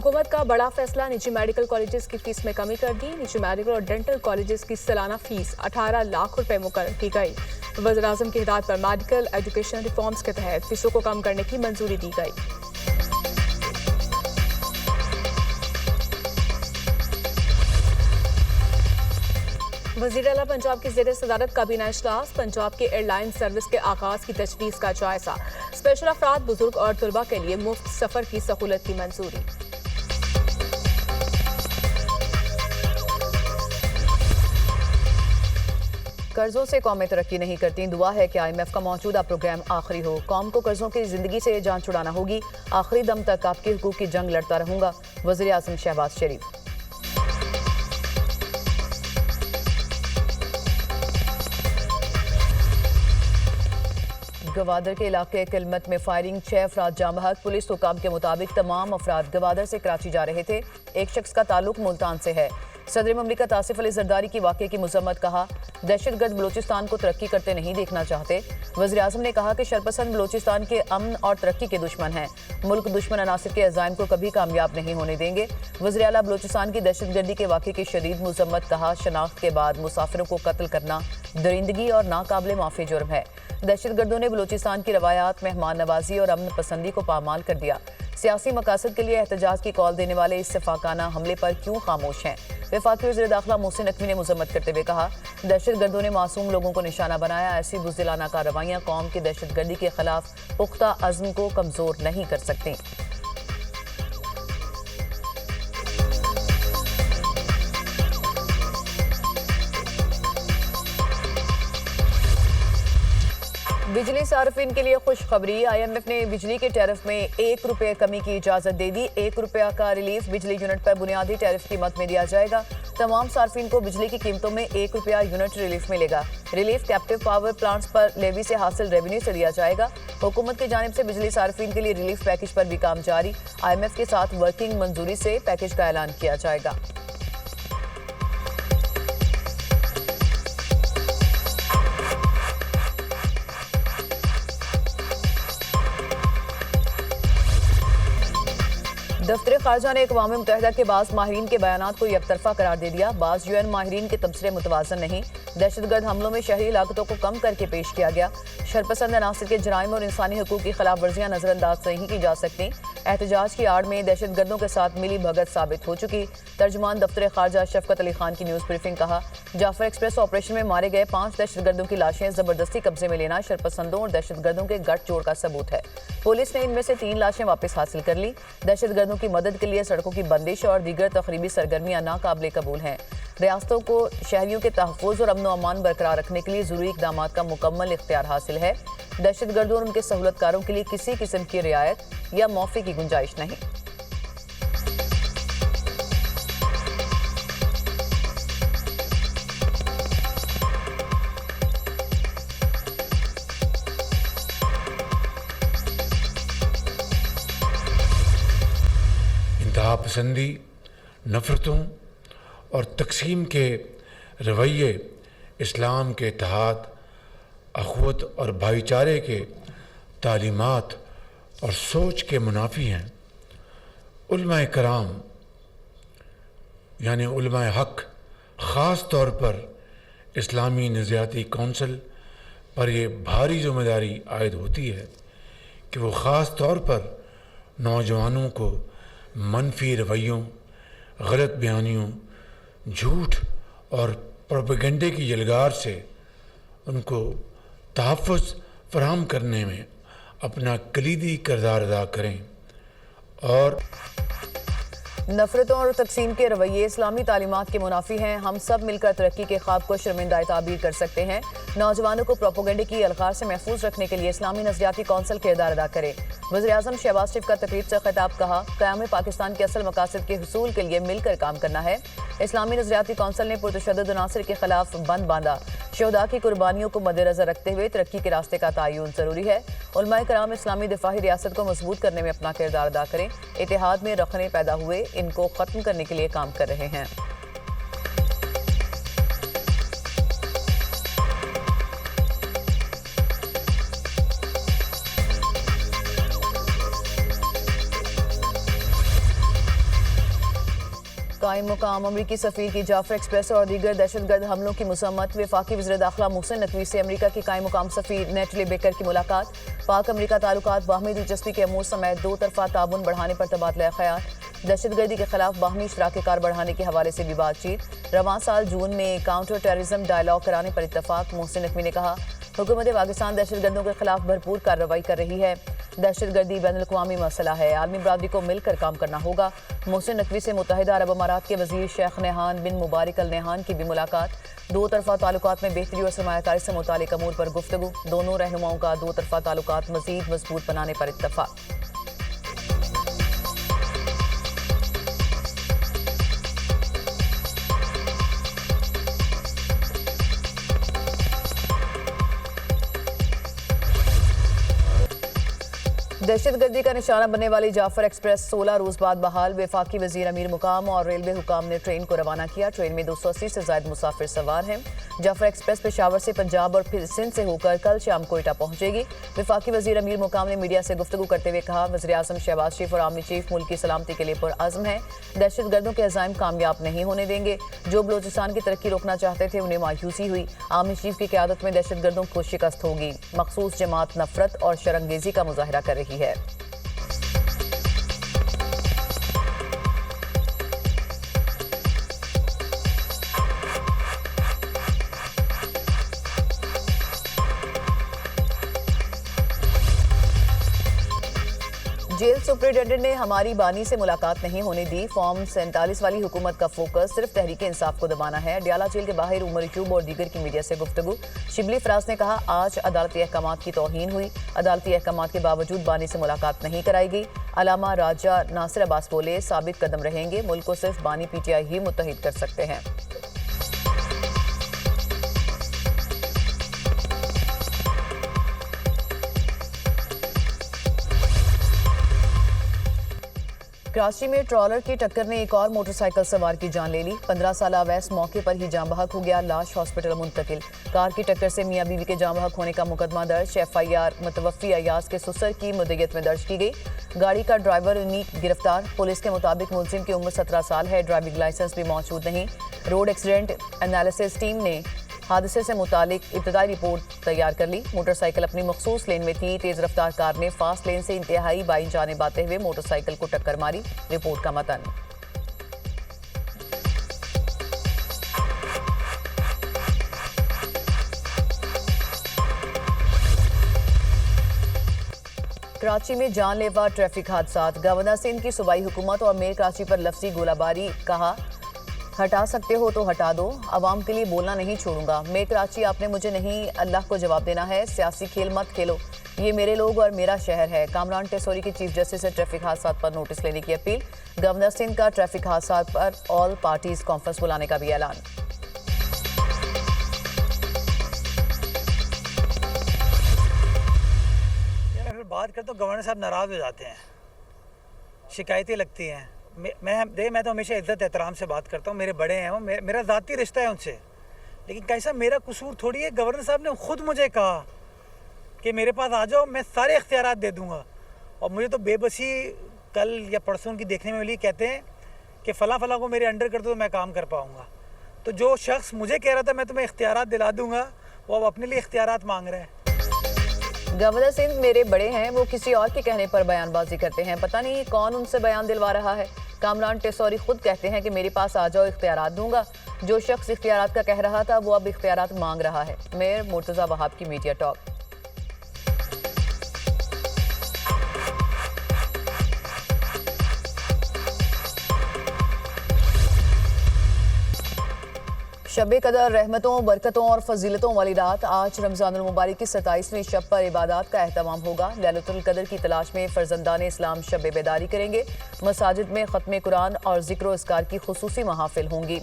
हुकूमत का बड़ा फैसला, निजी मेडिकल कॉलेजेस की फीस में कमी कर दी। निजी मेडिकल और डेंटल कॉलेजेस की सालाना फीस 18 लाख रुपए मुकर्रर की गई। वज़ीर-ए-आज़म की हिदायत पर मेडिकल एजुकेशन रिफॉर्म्स के तहत फीसों को कम करने की मंजूरी दी गई। वज़ीर आला पंजाब की ज़ेर सदारत काबीना इजलास, पंजाब के एयरलाइन सर्विस के आगाज की तजवीज़ का जायजा। स्पेशल अफराद, बुजुर्ग और तुलबा के लिए मुफ्त सफर की सहूलत की मंजूरी। कर्जों से कौमें तरक्की नहीं करती, दुआ है कि IMF का मौजूदा प्रोग्राम आखिरी हो। कौम को कर्जों की जिंदगी से जान छुड़ाना होगी, आखिरी दम तक आपके हुकूक की जंग लड़ता रहूंगा, वज़ीर आज़म शहबाज शरीफ। गवादर के इलाके किलमत में फायरिंग, 6 अफराद जाँ बहक। पुलिस हुकाम के मुताबिक तमाम अफराद गवादर से कराची जा रहे थे। एक शख्स का ताल्लुक मुल्तान से है। सदर ममलिकत आसिफ अली जरदारी की वाक़े की मजम्मत, कहा दहशतगर्द बलूचिस्तान को तरक्की करते नहीं देखना चाहते। वज़ीर आज़म ने कहा कि शरपसंद बलूचिस्तान के अमन और तरक्की के दुश्मन हैं। मुल्क दुश्मन अनासिर के अज़ाइम को कभी कामयाब नहीं होने देंगे। वज़ीर आला बलूचिस्तान की दहशतगर्दी के वाक़े की शदीद मजम्मत, कहा शनाख्त के बाद मुसाफिरों को कत्ल करना दरिंदगी और नाकाबिले माफ़ी जुर्म है। दहशतगर्दों ने बलूचिस्तान की रवायात, मेहमान नवाजी और अमन पसंदी को पामाल कर दिया। सियासी मकासद के लिए एहतजाज की कॉल देने वाले इस सफाकाना हमले पर क्यों खामोश हैं। वफाकी वज़ीर दाखिला मोहसिन नकवी ने मजम्मत करते हुए कहा दहशतगर्दों ने मासूम लोगों को निशाना बनाया। ऐसी बुज़दिलाना कार्रवाइयाँ कौम की दहशतगर्दी के खिलाफ पुख्ता अज़्म को कमज़ोर नहीं कर सकती। बिजली सार्फिन के लिए खुशखबरी, IMF ने बिजली के टैरिफ में ₹1 कमी की इजाजत दे दी। ₹1 का रिलीफ बिजली यूनिट पर बुनियादी टैरिफ कीमत में दिया जाएगा। तमाम सार्फिन को बिजली की कीमतों में ₹1 यूनिट रिलीफ मिलेगा। रिलीफ कैप्टिव पावर प्लांट्स पर लेवी से हासिल रेवेन्यू से दिया जाएगा। हुकूमत की जानिब से बिजली सार्फिन के लिए रिलीफ पैकेज पर भी काम जारी। IMF के साथ वर्किंग मंजूरी से पैकेज का ऐलान किया जाएगा। दफ्तर खारजा ने अक़वाम मुत्तहिदा के बाज़ माहिरीन के बयानात को यकतरफा करार दे दिया। बाज़ UN माहिरीन के तबसरे मुतवाज़न नहीं, दहशतगर्द हमलों में शहरी लागतों को कम करके पेश किया गया। शरपसंद अनासिर के जराइम और इंसानी हकूक़ की खिलाफ वर्जियाँ नज़रअंदाज नहीं की जा सकती। एहतजाज की आड़ में दहशतगर्दों के साथ मिली भगत साबित हो चुकी। तर्जुमान दफ्तर खारजा शफकत अली खान की न्यूज़ ब्रीफिंग, कहा जाफर एक्सप्रेस ऑपरेशन में मारे गए 5 दहशतगर्दों की लाशें ज़बरदस्ती कब्जे में लेना शरपसंदों और दहशतगर्दों के गठजोड़ का सबूत है। पुलिस ने इनमें से 3 लाशें वापस हासिल कर ली। दहशतगर्दों की मदद के लिए सड़कों की बंदिश और दीगर तकरीबी सरगर्मियां नाकाबिले कबूल हैं। रियासतों को शहरियों के तहफ़्फ़ुज़ और अमन व अमान बरकरार रखने के लिए ज़रूरी इक़दाम का मुकम्मल इख्तियार हासिल है। दहशतगर्दों और उनके सहूलतकारों के लिए किसी किस्म की रियायत या मौफ़ी की गुंजाइश नहीं। पसंदी, नफ़रतों और तकसीम के रवैये इस्लाम के इत्तेहाद, अख़वत और भाईचारे के तालीमात और सोच के मुनाफी हैं। उलमाए कराम यानी उलमाए हक़ ख़ास तौर पर इस्लामी नज़रियाती कौंसिल पर यह भारी ज़िम्मेदारी आयद होती है कि वो ख़ास तौर पर नौजवानों को मनफी रवैयों, गलत बयानियों, झूठ और प्रोपेगेंडे की यलगार से उनको तहफ़्फ़ुज़ फराहम करने में अपना कलीदी किरदार अदा करें। और नफरतों और तकसीम के रवैये इस्लामी तालीमात के मुनाफी हैं। हम सब मिलकर तरक्की के ख्वाब को शर्मिंदा ताबीर कर सकते हैं। नौजवानों को प्रोपेगेंडे की अलगार से महफूज रखने के लिए इस्लामी नज़रियाती कौंसिल किरदार अदा करे। वज़ीर आज़म शहबाज शरीफ का तकरीब से खिताब, कहा क़याम पाकिस्तान के असल मकासद के हुसूल के लिए मिलकर काम करना है। इस्लामी नज़रियाती कौंसिल ने पुरतशद्दुद अनासिर के खिलाफ बंद बांधा। शहदा की कुर्बानियों को मद्देनज़र रखते हुए तरक्की के रास्ते का तयन ज़रूरी है। उलमाए कराम इस्लामी दिफाही रियासत को मजबूत करने में अपना किरदार अदा करें। इत्तेहाद में रखने पैदा हुए इनको ख़त्म करने के लिए काम कर रहे हैं। कायम मुकाम अमरीकी सफीर की जाफर एक्सप्रेस और दीगर दहशतगर्द हमलों की मसम्मत। वफाकी वज़ीर दाखिला मोहसिन नकवी से अमरीका की कायम मुकाम सफीर नेटली बेकर की मुलाकात। पाक अमरीका ताल्लुकात बाहमी दिलचस्पी के अमूर समेत दो तरफा ताउन बढ़ाने पर तबादला ख्याल। दहशतगर्दी के खिलाफ बाहमी इश्तराक कार बढ़ाने के हवाले से भी बातचीत। रवां साल जून में काउंटर टेररिज्म डायलॉग कराने पर इत्तफाक। मोहसिन नकवी ने कहा हुकूमत पाकिस्तान दहशतगर्दों के खिलाफ भरपूर कार्रवाई कर रही है। दहशतगर्दी बैनुल-अक़वामी मसला है, आलमी बरादरी को मिलकर काम करना होगा। मोहसिन नकवी से मुत्तहिदा अरब अमारात के वज़ीर शेख नहान बिन मुबारक अल नहान की भी मुलाकात। दो तरफा ताल्लुकात में बेहतरी और सरमायाकारी से मुतालिक अमूर पर गुफ्तगू। दोनों रहनुमाओं का दो तरफा ताल्लुकात मज़ीद मजबूत बनाने पर इत्तफाक। दहशतगर्दी का निशाना बनने वाली जाफर एक्सप्रेस 16 रोज बाद बहाल। वफाकी वजीर अमीर मुकाम और रेलवे हुकाम ने ट्रेन को रवाना किया। ट्रेन में 280 से ज्यादा मुसाफिर सवार हैं। जाफर एक्सप्रेस पेशावर से पंजाब और फिर सिंध से होकर कल शाम कोयटा पहुंचेगी। वफाकी वजीर अमीर मुकाम ने मीडिया से गुफ्तगू करते हुए कहा वज़ीर आज़म शहबाज शरीफ और आर्मी चीफ मुल्क की सलामती के लिए पुरअज़्म है। दहशतगर्दों के अज़ाइम कामयाब नहीं होने देंगे। जो बलोचिस्तान की तरक्की रोकना चाहते थे उन्हें मायूसी हुई। आर्मी चीफ की क़यादत में दहशतगर्दों को शिकस्त होगी। मखसूस जमात नफरत और शरंगेजी का मुजाहरा कर रही है। जेल सुपरिटेंडेंट ने हमारी बानी से मुलाकात नहीं होने दी। फॉर्म 47 वाली हुकूमत का फोकस सिर्फ तहरीक इंसाफ को दबाना है। अडयाला जेल के बाहर उमर यूब और दीगर की मीडिया से गुफ्तगू। शिबली फराज ने कहा आज अदालती अहकाम की तौहीन हुई। अदालती अहकाम के बावजूद बानी से मुलाकात नहीं कराई गई। अलामा राजा नासिर अब्बास बोले साबित कदम रहेंगे। मुल्क को सिर्फ बानी PTI ही मुत्तहिद कर सकते हैं। कराची में ट्रॉलर की टक्कर ने एक और मोटरसाइकिल सवार की जान ले ली। 15 साल अवैस मौके पर ही जान बहक हो गया। लाश हॉस्पिटल मुंतकिल। कार की टक्कर से मियां बीवी के जान बहक होने का मुकदमा दर्ज। FIR मुतवफ़ी अयाज के सुसर की मुद्दत में दर्ज की गई। गाड़ी का ड्राइवर नीक गिरफ्तार। पुलिस के मुताबिक मुलजिम की उम्र 17 साल है। ड्राइविंग लाइसेंस भी मौजूद नहीं। रोड एक्सीडेंट एनालिसिस टीम ने हादसे से मुतालिक इब्तदाई रिपोर्ट तैयार कर ली। मोटरसाइकिल अपनी मखसूस लेन में थी। तेज रफ्तार कार ने फास्ट लेन से इंतहाई बाईं जानिब आते हुए मोटरसाइकिल को टक्कर मारी। रिपोर्ट का मतन। कराची में जानलेवा ट्रैफिक हादसात। गवर्नर सिंध की सूबाई हुकूमत और मेयर कराची पर लफ्जी गोलाबारी। कहा हटा सकते हो तो हटा दो, आवाम के लिए बोलना नहीं छोड़ूंगा। मैं कराची आपने मुझे नहीं अल्लाह को जवाब देना है। सियासी खेल मत खेलो, ये मेरे लोग और मेरा शहर है। कामरान टेसोरी की चीफ जस्टिस से ट्रैफिक हादसा पर नोटिस लेने की अपील। गवर्नर सिंध का ट्रैफिक हादसा पर ऑल पार्टीज कॉन्फ्रेंस बुलाने का भी ऐलान। बात करते तो गवर्नर साहब नाराज़ हो जाते हैं, शिकायतें लगती हैं। मैं तो हमेशा इज्जत एहतराम से बात करता हूँ। मेरे बड़े हैं वो, मेरा ज़ाती रिश्ता है उनसे। लेकिन कैसा मेरा कसूर थोड़ी है। गवर्नर साहब ने खुद मुझे कहा कि मेरे पास आ जाओ, मैं सारे इख्तियारात दे दूँगा। और मुझे तो बेबसी कल या परसों की देखने में मिली। कहते हैं कि फ़ला को मेरे अंडर कर दो तो मैं काम कर पाऊँगा। तो जो शख्स मुझे कह रहा था मैं तुम्हें इख्तियारात दिला दूँगा, वो अब अपने लिए इख्तियारात मांग रहे हैं। गवर्नर सिंध मेरे बड़े हैं, वो किसी और के कहने पर बयानबाजी करते हैं। पता नहीं कौन उनसे बयान दिलवा रहा है। कामरान टेसोरी खुद कहते हैं कि मेरे पास आ जाओ, इख्तियारात दूंगा। जो शख्स इख्तियारात का कह रहा था वो अब इख्तियारात मांग रहा है। मेयर मुर्तज़ा वहाब की मीडिया टॉक। शब कदर रहमतों, बरकतों और फजीलतों वाली रात। आज रमज़ानुल मुबारक की 27वीं शब पर इबादत का एहतमाम होगा। लैलतुल कदर की तलाश में फर्जंदान इस्लाम शब बेदारी करेंगे। मसाजिद में ख़त्म कुरान और ज़िक्र इज़कार की खुसूसी महाफिल होंगी।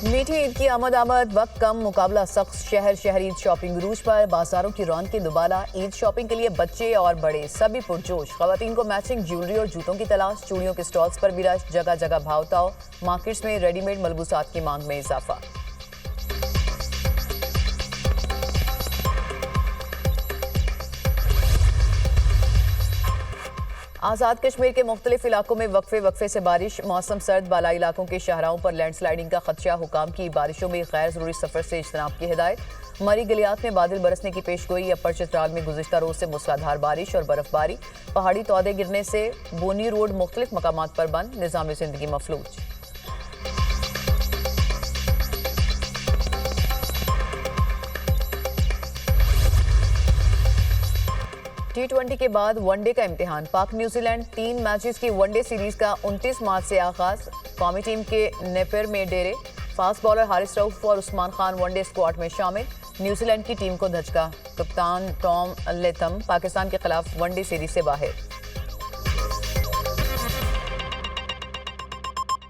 मीठी ईद की आमद वक्त कम, मुकाबला सख्त। शहर शहरी ईद शॉपिंग रूज पर। बाजारों की रौनक दुबाला। ईद शॉपिंग के लिए बच्चे और बड़े सभी पुरजोश। खवातीन को मैचिंग ज्वेलरी और जूतों की तलाश। चूड़ियों के स्टॉल्स पर भी रश। जगह जगह भावताव। मार्केट्स में रेडीमेड मलबूसात की मांग में इजाफा। आज़ाद कश्मीर के मुख्तलिफ इलाकों में वक्फे वक्फे से बारिश, मौसम सर्द, बालाई इलाकों के शाहराहों पर लैंडस्लाइडिंग का खदशा, हुकाम की बारिशों में गैर ज़रूरी सफ़र से इज्तनाब की हिदायत। मरी गलियात में बादल बरसने की पेशगोई, अपर चित्राल में गुज़िश्ता रोज़ से मूसलाधार बारिश और बर्फबारी, पहाड़ी तौदे गिरने से बोनी रोड मुख्तलिफ मकामात पर बंद, निज़ाम ज़िंदगी मफलूज। T20 के बाद वनडे का इम्तिहान, पाक न्यूजीलैंड 3 मैचेस की वनडे सीरीज का 29 मार्च से आगाज। कौमी टीम के नेपियर में डेरे, फास्ट बॉलर हारिस रऊफ और उस्मान खान वनडे स्क्वाड में शामिल। न्यूजीलैंड की टीम को धचका, कप्तान टॉम लेथम पाकिस्तान के खिलाफ वनडे सीरीज से बाहर।